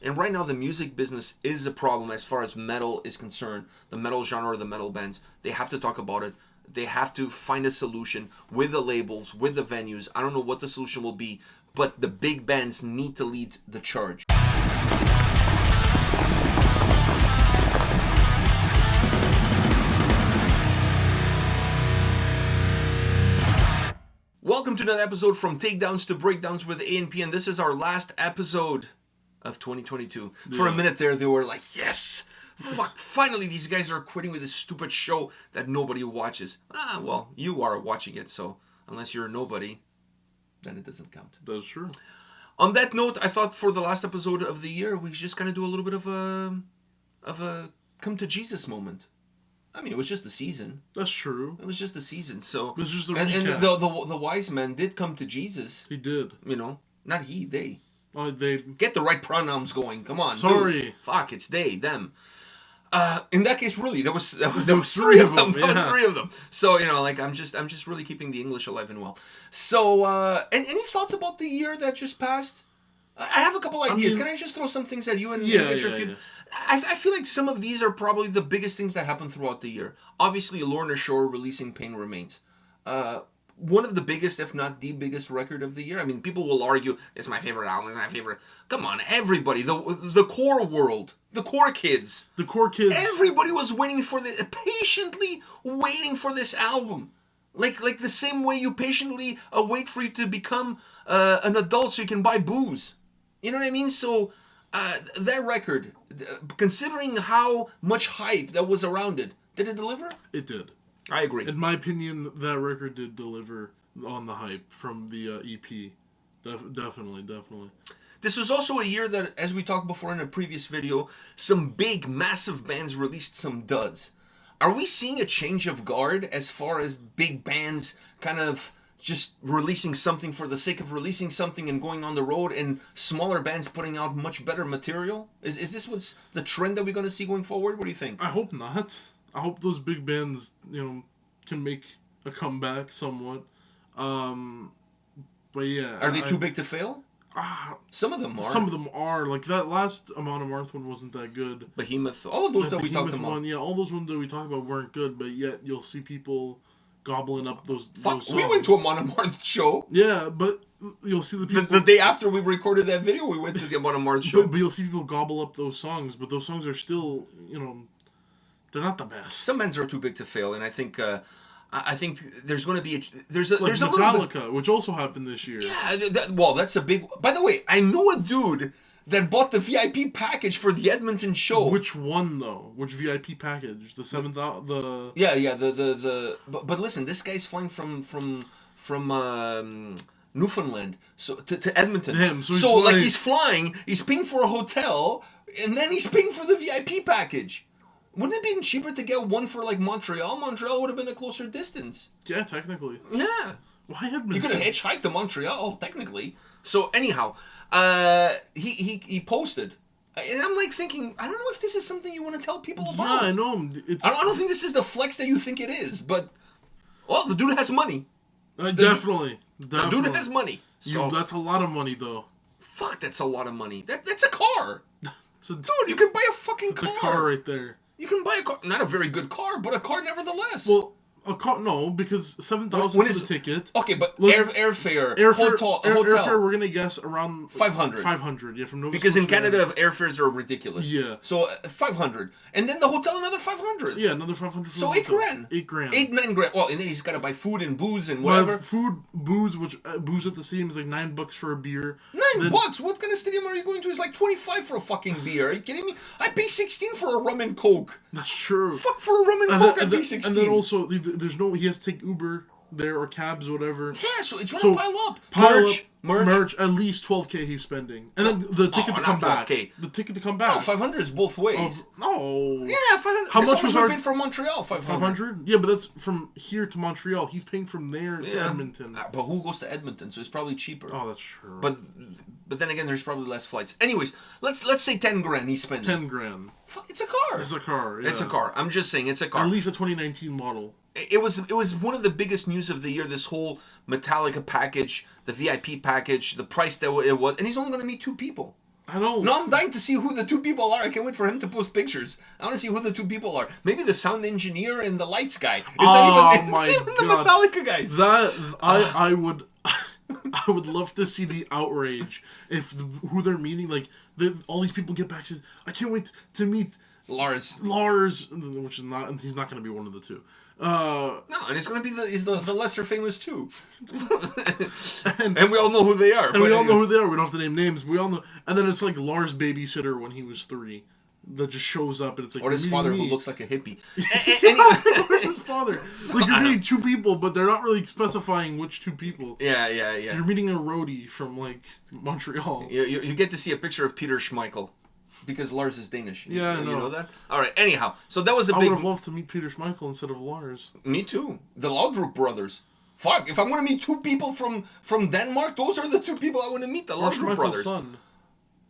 And right now, the music business is a problem as far as metal is concerned. The metal genre, the metal bands, they have to talk about it. They have to find a solution with the labels, with the venues. I don't know what the solution will be, but the big bands need to lead the charge. Welcome to another episode from Takedowns to Breakdowns with A&P, and this is our last episode of 2022. Yeah. For a minute there, they were like, yes! Fuck, finally these guys are quitting with this stupid show that nobody watches. Well, you are watching it, so unless you're a nobody, then it doesn't count. That's true. On that note, I thought for the last episode of the year, we just kind of do a little bit of a come to Jesus moment. I mean, it was just a season. That's true. It was just a season, so... It was just a and the wise man did come to Jesus. He did. You know, not he, they. Oh, they... Get the right pronouns going, come on. Sorry. Dude. Fuck, it's they, them. In that case, really, there was three of them. There was three of them. So, you know, like, I'm just really keeping the English alive and well. So, and any thoughts about the year that just passed? I have a couple ideas. Can I just throw some things at you and get your feedback? I feel like some of these are probably the biggest things that happened throughout the year. Obviously, Lorna Shore releasing Pain Remains. One of the biggest, if not the biggest record of the year. I mean, people will argue, it's my favorite album, it's my favorite. Come on, everybody. The core world. The core kids. The core kids. Everybody was patiently waiting for this album. Like the same way you patiently wait for you to become an adult so you can buy booze. You know what I mean? So, that record, considering how much hype that was around it, did it deliver? It did. I agree. In my opinion, that record did deliver on the hype from the EP. Definitely. This was also a year that, as we talked before in a previous video, some big, massive bands released some duds. Are we seeing a change of guard as far as big bands kind of just releasing something for the sake of releasing something and going on the road, and smaller bands putting out much better material? Is this what's the trend that we're going to see going forward? What do you think? I hope not. I hope those big bands, can make a comeback somewhat. But yeah. Are they too big to fail? Some of them are. Some of them are. Like that last Amon Amarth one wasn't that good. Behemoth. All of those that we talked about. Yeah, all those ones that we talked about weren't good, but yet you'll see people gobbling up those songs. We went to a Amon Amarth show. Yeah, but you'll see the people... The day after we recorded that video, we went to the Amon Amarth show. But you'll see people gobble up those songs, but those songs are still, they're not the best. Some bands are too big to fail, and I think there's going to be there's Metallica, a little bit, which also happened this year. Yeah, that's a big... By the way, I know a dude that bought the VIP package for the Edmonton show. Which one, though? Which VIP package? The 7th... the... Yeah, But listen, this guy's flying from Newfoundland to Edmonton. Damn, he's flying, he's paying for a hotel, and then he's paying for the VIP package. Wouldn't it be cheaper to get one for, like, Montreal? Montreal would have been a closer distance. Yeah, technically. Yeah. Why Edmonton? You could have hitchhiked to Montreal, technically. So, anyhow, he posted. And I'm, like, thinking, I don't know if this is something you want to tell people about. Yeah, I know. I don't think this is the flex that you think it is, but, well, the dude has money. Definitely. The dude has money. So, that's a lot of money, though. Fuck, that's a lot of money. That's a car. Dude, you can buy a fucking car. It's a car right there. You can buy a car, not a very good car, but a car nevertheless. Well, a car, no, because $7,000 for the ticket. Okay, but airfare, hotel. Airfare, we're gonna guess around 500. 500, yeah, from Nova Because Scotia. in Canada, airfares are ridiculous. Yeah. So 500, and then the hotel another 500. Yeah, another 500. So $8,000. $8,000. Well, and then he's got to buy food and booze and whatever. Food, booze, which booze at the stadium is like $9 for a beer. $9? What kind of stadium are you going to? It's like $25 for a fucking beer. Are you kidding me? I pay $16 for a rum and coke. That's true. Fuck, for a rum and coke, I pay $16. And then also, he has to take Uber there or cabs, whatever. Yeah, so it's going to pile up. Merch, at least $12,000 he's spending. And then the ticket to come back. $12,000. The ticket to come back. No, 500 is both ways. No. Yeah, 500. How much was we paid from Montreal? 500. Yeah, but that's from here to Montreal. He's paying from there to Edmonton. But who goes to Edmonton? So it's probably cheaper. Oh, that's true. But then again, there's probably less flights. Anyways, let's say $10,000 he's spending. $10,000. It's a car. It's a car. Yeah. It's a car. I'm just saying, it's a car. At least a 2019 model. It was one of the biggest news of the year. This whole Metallica package, the VIP package, the price that it was, and he's only going to meet two people. I don't. No, I'm dying to see who the two people are. I can't wait for him to post pictures. I want to see who the two people are. Maybe the sound engineer and the lights guy. It's not even the Metallica guys. I would. I would love to see the outrage if who they're meeting. Like all these people get back. Says, I can't wait to meet Lars, which is not. He's not going to be one of the two. No, and it's going to be the lesser famous too. and we all know who they are. And we all know who they are. We don't have to name names. We all know. And then it's like Lars' babysitter when he was 3. That just shows up and it's like... Or his father who looks like a hippie. Or his father. Like you're meeting 2 people, but they're not really specifying which 2 people. Yeah. You're meeting a roadie from like Montreal. You get to see a picture of Peter Schmeichel. Because Lars is Danish. Yeah, I know. You know that? Alright, anyhow. So that was a big... I would have loved to meet Peter Schmeichel instead of Lars. Me too. The Laudrup brothers. Fuck, if I'm going to meet 2 people from Denmark, those are the 2 people I want to meet. The Laudrup brothers. Son.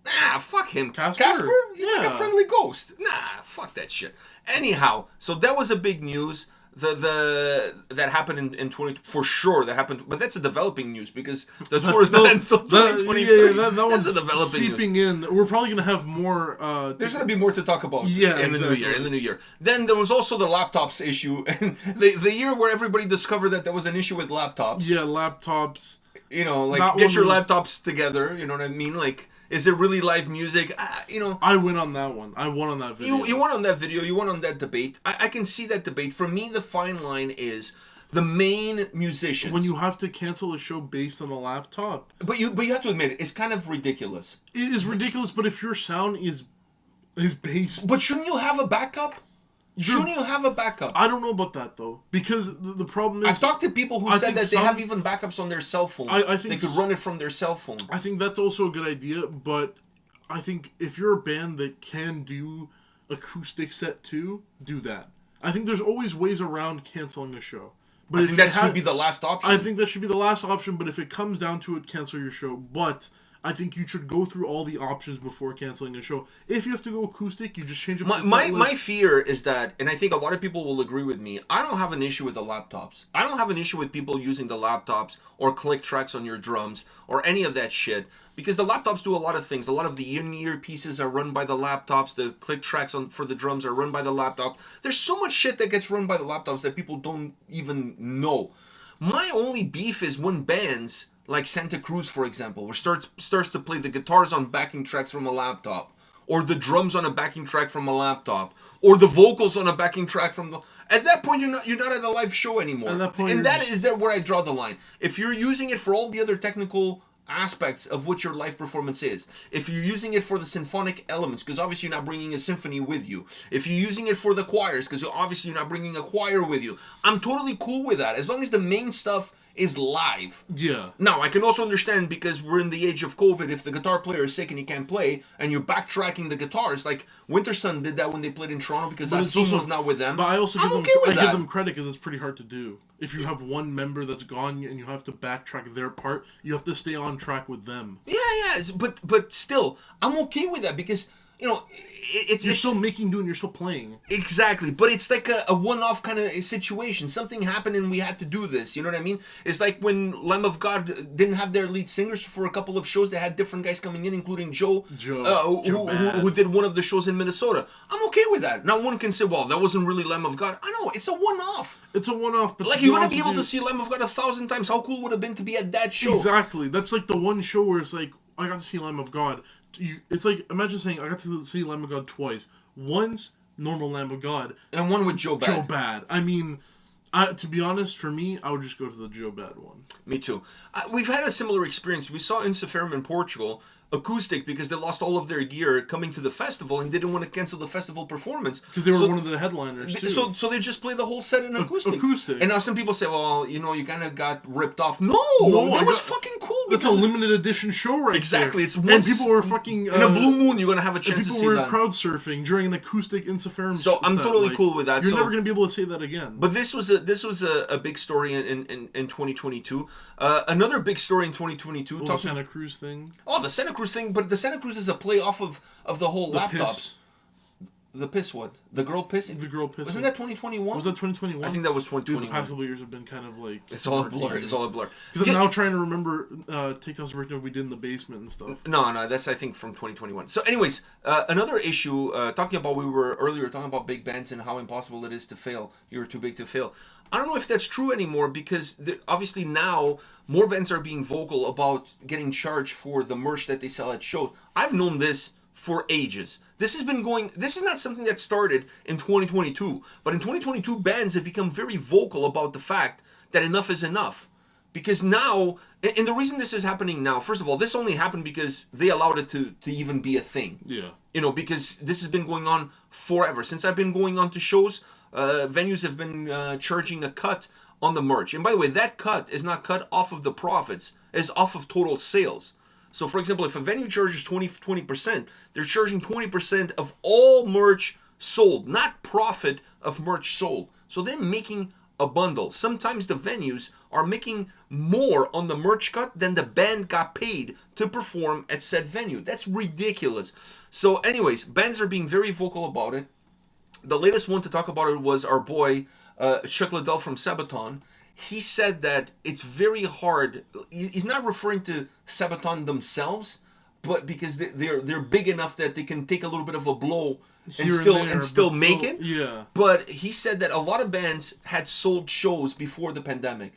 Nah, fuck him. Casper? He's like a friendly ghost. Nah, fuck that shit. Anyhow, so that was a big news. That happened in 20 for sure. That happened, but that's a developing news because the tour is not until 2023. That one's a developing seeping news. In. We're probably gonna have more. There's gonna be more to talk about. In the new year. Then there was also the laptops issue, and the year where everybody discovered that there was an issue with laptops. Yeah, laptops. You know, like get your laptops together. You know what I mean? Like. Is it really live music? I win on that one. I won on that video. You won on that video. You won on that debate. I can see that debate. For me, the fine line is the main musicians. When you have to cancel a show based on a laptop. But you have to admit, it's kind of ridiculous. It is ridiculous, but if your sound is based... But shouldn't you have a backup? Shouldn't you have a backup? I don't know about that, though. Because the problem is... I've talked to people who said that they have even backups on their cell phone. I think they could run it from their cell phone. I think that's also a good idea, but I think if you're a band that can do acoustic set too, do that. I think there's always ways around canceling a show. But I think that should be the last option. I think that should be the last option, but if it comes down to it, cancel your show. But... I think you should go through all the options before canceling a show. If you have to go acoustic, you just change it. My fear is that, and I think a lot of people will agree with me, I don't have an issue with the laptops. I don't have an issue with people using the laptops or click tracks on your drums or any of that shit. Because the laptops do a lot of things. A lot of the in-ear pieces are run by the laptops. The click tracks for the drums are run by the laptop. There's so much shit that gets run by the laptops that people don't even know. My only beef is when bands... like Santa Cruz, for example, where starts to play the guitars on backing tracks from a laptop, or the drums on a backing track from a laptop, or the vocals on a backing track from the... At that point, you're not at a live show anymore. At that point, and that is where I draw the line. If you're using it for all the other technical aspects of what your live performance is, if you're using it for the symphonic elements, because obviously you're not bringing a symphony with you, if you're using it for the choirs, because obviously you're not bringing a choir with you, I'm totally cool with that, as long as the main stuff is live. Yeah. Now, I can also understand, because we're in the age of COVID, if the guitar player is sick and he can't play, and you're backtracking the guitars, like Wintersun did that when they played in Toronto, because Asim was not with them. But I also give them credit, because it's pretty hard to do. If you have one member that's gone and you have to backtrack their part, you have to stay on track with them. Yeah, but still, I'm okay with that, because... You know, you're still making do and you're still playing. Exactly, but it's like a one-off kind of situation. Something happened and we had to do this. You know what I mean? It's like when Lamb of God didn't have their lead singers for a couple of shows. They had different guys coming in, including Joe who did one of the shows in Minnesota. I'm okay with that. Now one can say, well, that wasn't really Lamb of God. I know, it's a one-off. It's a one-off. But like, you're going to be able to see Lamb of God 1,000 times. How cool would it have been to be at that show? Exactly. That's like the one show where it's like, I got to see Lamb of God. It's like, imagine saying, I got to see Lamb of God twice. Once, normal Lamb of God. And one with Joe Bad. Joe Bad. I mean, to be honest, for me, I would just go to the Joe Bad one. Me too. We've had a similar experience. We saw Insaferum in Portugal, acoustic, because they lost all of their gear coming to the festival and didn't want to cancel the festival performance. Because they were one of the headliners, too. So they just play the whole set in acoustic. And now some people say, well, you know, you kind of got ripped off. No, that was fucking cool. That's a limited edition show right exactly, there. It's and people were fucking... in a blue moon, you're going to have a chance to see that. People were crowd surfing during an acoustic Insaferum So I'm totally cool with that. You're never going to be able to say that again. But this was a big story in 2022. Another big story in 2022. The Santa Cruz thing. Oh, the Santa Cruz thing, but the Santa Cruz is a play off of the whole laptops. The piss what? The girl pissing? The girl pissing. Wasn't that 2021? Was that 2021? I think that was 2021. Dude, the past couple of years have been kind of like... It's all a blur. It's all a blur. Because I'm now trying to remember Takedowns we did in the basement and stuff. No, that's I think from 2021. So anyways, another issue, talking about, we were earlier talking about big bands and how impossible it is to fail. You're too big to fail. I don't know if that's true anymore because obviously now more bands are being vocal about getting charged for the merch that they sell at shows. I've known this for ages. This has been going, this is not something that started in 2022, but in 2022 bands have become very vocal about the fact that enough is enough. Because now, and the reason this is happening now, first of all, this only happened because they allowed it to even be a thing. Yeah. You know, because this has been going on forever. Since I've been going on to shows, venues have been charging a cut on the merch. And by the way, that cut is not cut off of the profits, it's off of total sales. So, for example, if a venue charges 20%, they're charging 20% of all merch sold, not profit of merch sold. So they're making a bundle. Sometimes the venues are making more on the merch cut than the band got paid to perform at said venue. That's ridiculous. So anyways, bands are being very vocal about it. The latest one to talk about it was our boy, 𝗙𝗥𝗢𝗠 from Sabaton. He said that it's very hard. He's not referring to Sabaton themselves, but because they're big enough that they can take a little bit of a blow and still make it. Yeah. But he said that a lot of bands had sold shows before the pandemic.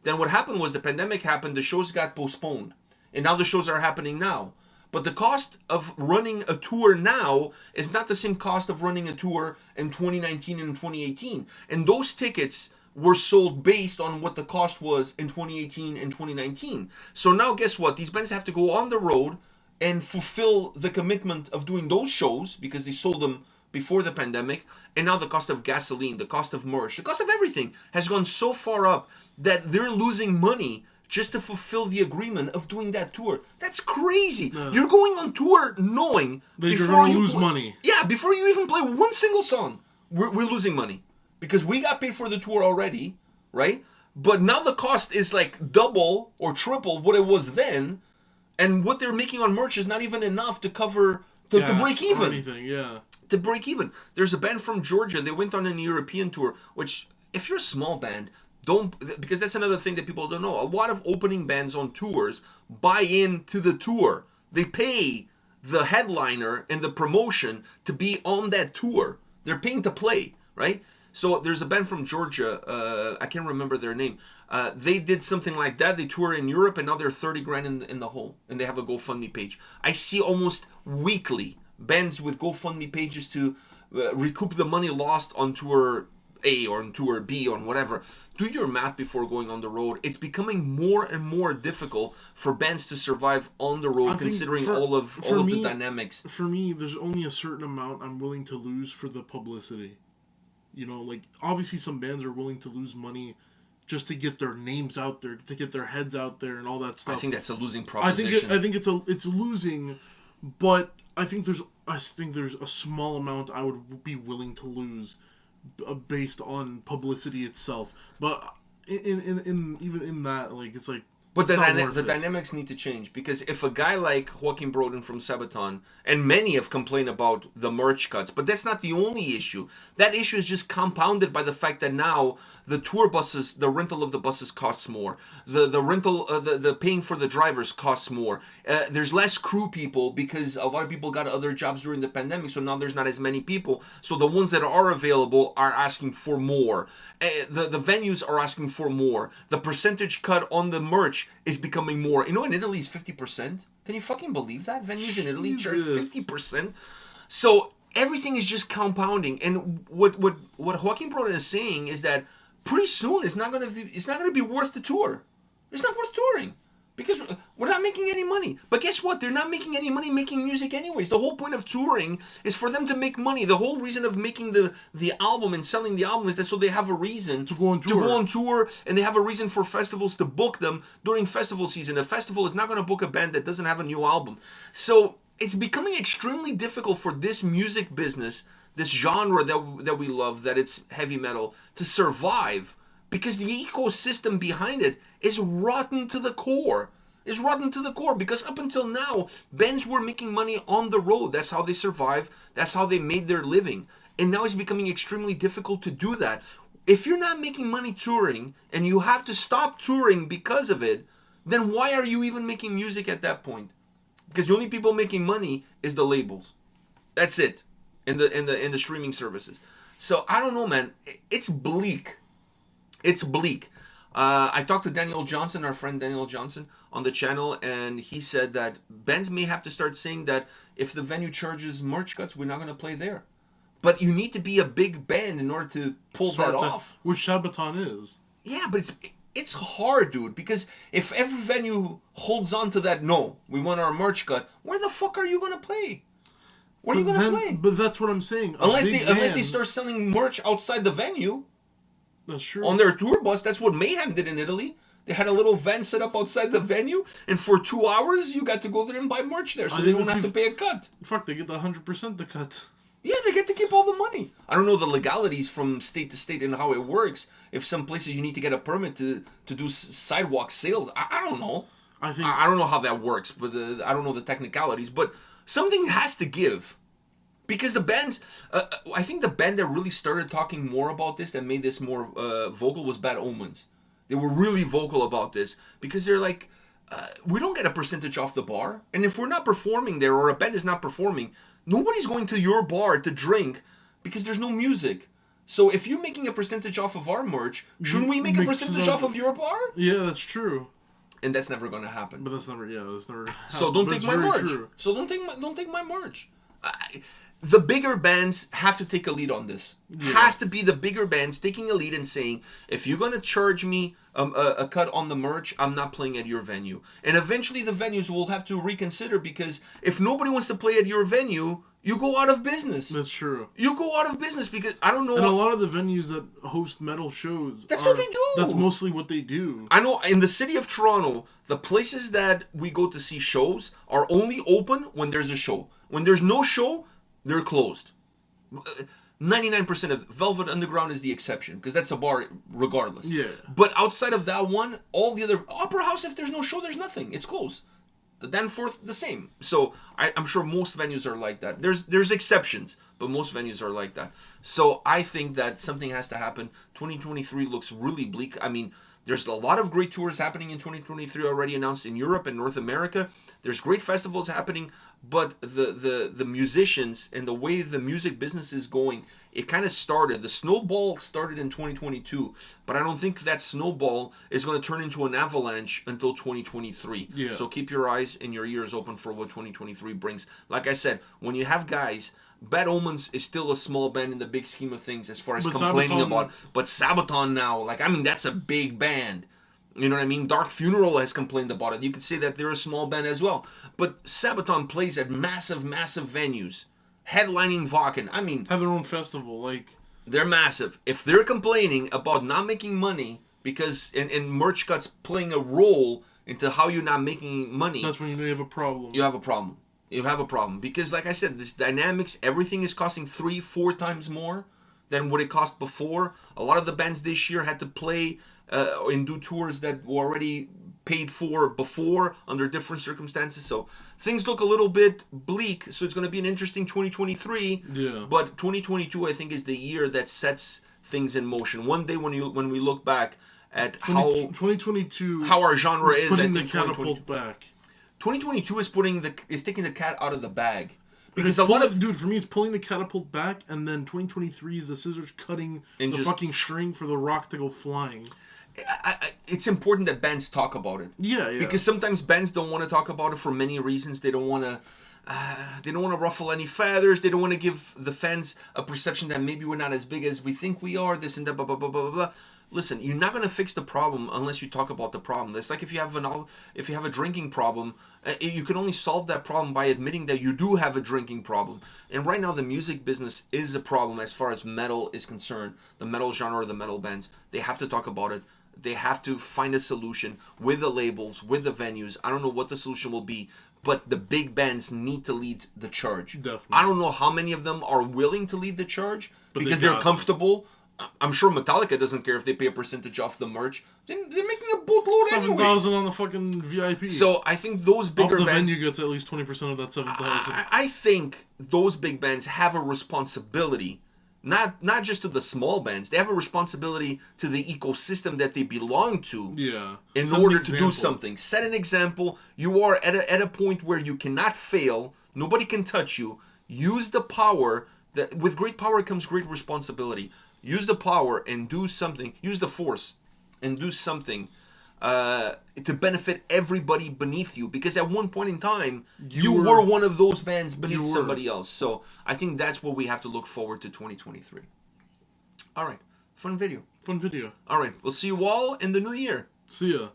Then what happened was the pandemic happened, the shows got postponed, and now the shows are happening now. But the cost of running a tour now is not the same cost of running a tour in 2019 and 2018. And those tickets were sold based on what the cost was in 2018 and 2019. So now guess what? These bands have to go on the road and fulfill the commitment of doing those shows because they sold them before the pandemic. And now the cost of gasoline, the cost of merch, the cost of everything has gone so far up that they're losing money just to fulfill the agreement of doing that tour. That's crazy. No. You're going on tour knowing that you're going to lose money. Yeah, before you even play one single song, we're losing money. Because we got paid for the tour already, right? But now the cost is like double or triple what it was then. And what they're making on merch is not even enough to cover, to break even. Anything, yeah. To break even. There's a band from Georgia. They went on an European tour, which if you're a small band, don't, because that's another thing that people don't know. A lot of opening bands on tours buy into the tour. They pay the headliner and the promotion to be on that tour. They're paying to play, right? So there's a band from Georgia, I can't remember their name. They did something like that. They tour in Europe and now they're 30 grand in the hole. And they have a GoFundMe page. I see almost weekly bands with GoFundMe pages to recoup the money lost on tour A or on tour B or whatever. Do your math before going on the road. It's becoming more and more difficult for bands to survive on the road considering all of the dynamics. For me, there's only a certain amount I'm willing to lose for the publicity. You know, like, obviously some bands are willing to lose money just to get their names out there, to get their heads out there and all that stuff. I think that's a losing proposition. I think it's losing, but I think there's a small amount I would be willing to lose based on publicity itself. But even in that, like, it's like, but the dynamics need to change, because if a guy like 𝗙𝗥𝗢𝗠 from Sabaton, and many have complained about the merch cuts, but that's not the only issue. That issue is just compounded by the fact that now the tour buses, the rental of the buses costs more. The rental, the paying for the drivers costs more. There's less crew people because a lot of people got other jobs during the pandemic, so now there's not as many people. So the ones that are available are asking for more. The venues are asking for more. The percentage cut on the merch is becoming more. You know, in Italy, it's 50%. Can you fucking believe that? Venues in Italy charge 50%. So everything is just compounding. And what 𝗙𝗥𝗢𝗠 is saying is that pretty soon it's not gonna be worth the tour. It's not worth touring. Because we're not making any money. But guess what? They're not making any money making music anyways. The whole point of touring is for them to make money. The whole reason of making the album and selling the album is that so they have a reason to go on tour. And they have a reason for festivals to book them during festival season. A festival is not going to book a band that doesn't have a new album. So it's becoming extremely difficult for this music business, this genre that we love, that it's heavy metal, to survive. Because the ecosystem behind it is rotten to the core. is rotten to the core, because up until now, bands were making money on the road. That's how they survive. That's how they made their living. And now it's becoming extremely difficult to do that. If you're not making money touring and you have to stop touring because of it, then why are you even making music at that point? Because the only people making money is the labels. That's it. In the streaming services. So I don't know, man. It's bleak. It's bleak. I talked to Daniel Johnson, our friend Daniel Johnson, on the channel, and he said that bands may have to start saying that if the venue charges merch cuts, we're not going to play there. But you need to be a big band in order to pull that off. Which 𝗙𝗥𝗢𝗠 is. Yeah, but it's hard, dude, because if every venue holds on to that, no, we want our merch cut, where the fuck are you going to play? Where are you going to play? But that's what I'm saying. Unless they start selling merch outside the venue. That's true. On their tour bus, that's what Mayhem did in Italy. They had a little van set up outside the venue, and for 2 hours, you got to go there and buy merch there, so they don't have to pay a cut. Fuck, they get 100% the cut. Yeah, they get to keep all the money. I don't know the legalities from state to state and how it works. If some places you need to get a permit to do sidewalk sales, I don't know. I don't know how that works, but I don't know the technicalities. But something has to give. Because the bands, I think the band that really started talking more about this, that made this more vocal, was Bad Omens. They were really vocal about this because they're like, we don't get a percentage off the bar. And if we're not performing there, or a band is not performing, nobody's going to your bar to drink because there's no music. So if you're making a percentage off of our merch, shouldn't we make a percentage off of your bar? Yeah, that's true. And that's never going to happen. But that's never happened. So don't take my merch. So don't take my merch. The bigger bands have to take a lead on this. Yeah. Has to be the bigger bands taking a lead and saying, if you're going to charge me a cut on the merch, I'm not playing at your venue. And eventually the venues will have to reconsider, because if nobody wants to play at your venue, you go out of business. That's true. You go out of business because, I don't know. And a lot of the venues that host metal shows, that's what they do. That's mostly what they do. I know in the city of Toronto, the places that we go to see shows are only open when there's a show. When there's no show, they're closed. 99% of Velvet Underground is the exception, because that's a bar regardless. Yeah. But outside of that one, all the other Opera House, if there's no show, there's nothing. It's closed. The Danforth, the same. So I'm sure most venues are like that. There's exceptions, but most venues are like that. So I think that something has to happen. 2023 looks really bleak. I mean, there's a lot of great tours happening in 2023 already announced in Europe and North America. There's great festivals happening, but the musicians and the way the music business is going, it kind of started. The snowball started in 2022, but I don't think that snowball is going to turn into an avalanche until 2023. Yeah. So keep your eyes and your ears open for what 2023 brings. Like I said, when you have guys, Bad Omens is still a small band in the big scheme of things as far as complaining about. But Sabaton now, that's a big band. You know what I mean? Dark Funeral has complained about it. You could say that they're a small band as well. But Sabaton plays at massive, massive venues. Headlining Wacken. Have their own festival. They're massive. If they're complaining about not making money because and merch cuts playing a role into how you're not making money, that's when you have a problem. You have a problem. You have a problem. Because like I said, this dynamics, everything is costing 3-4 times more than what it cost before. A lot of the bands this year had to play and do tours that were already paid for before under different circumstances. So things look a little bit bleak. So it's going to be an interesting 2023. Yeah. But 2022, I think, is the year that sets things in motion. One day when we look back at 2022, how our genre is, putting the catapult back. 2022 is taking the cat out of the bag. Because dude, for me, it's pulling the catapult back, and then 2023 is the scissors cutting the fucking string for the rock to go flying. It's important that bands talk about it. Yeah. Because sometimes bands don't want to talk about it for many reasons. They don't want to ruffle any feathers. They don't want to give the fans a perception that maybe we're not as big as we think we are. This and that, blah blah blah blah blah. Listen, you're not going to fix the problem unless you talk about the problem. It's like if you have a drinking problem, you can only solve that problem by admitting that you do have a drinking problem. And right now, the music business is a problem as far as metal is concerned. The metal genre, the metal bands, they have to talk about it. They have to find a solution with the labels, with the venues. I don't know what the solution will be, but the big bands need to lead the charge. Definitely. I don't know how many of them are willing to lead the charge because they're comfortable I'm sure Metallica doesn't care if they pay a percentage off the merch. They're making a boatload anyway. 7,000 on the fucking VIP. So I think those bigger the bands... venue gets at least 20% of that 7,000. I think those big bands have a responsibility, not just to the small bands. They have a responsibility to the ecosystem that they belong to. Yeah. In order to do something. Set an example. You are at a point where you cannot fail. Nobody can touch you. Use the power. With great power comes great responsibility. Use the power and do something. Use the force and do something to benefit everybody beneath you. Because at one point in time, you were one of those bands beneath somebody else. So I think that's what we have to look forward to 2023. All right. Fun video. Fun video. All right. We'll see you all in the new year. See ya.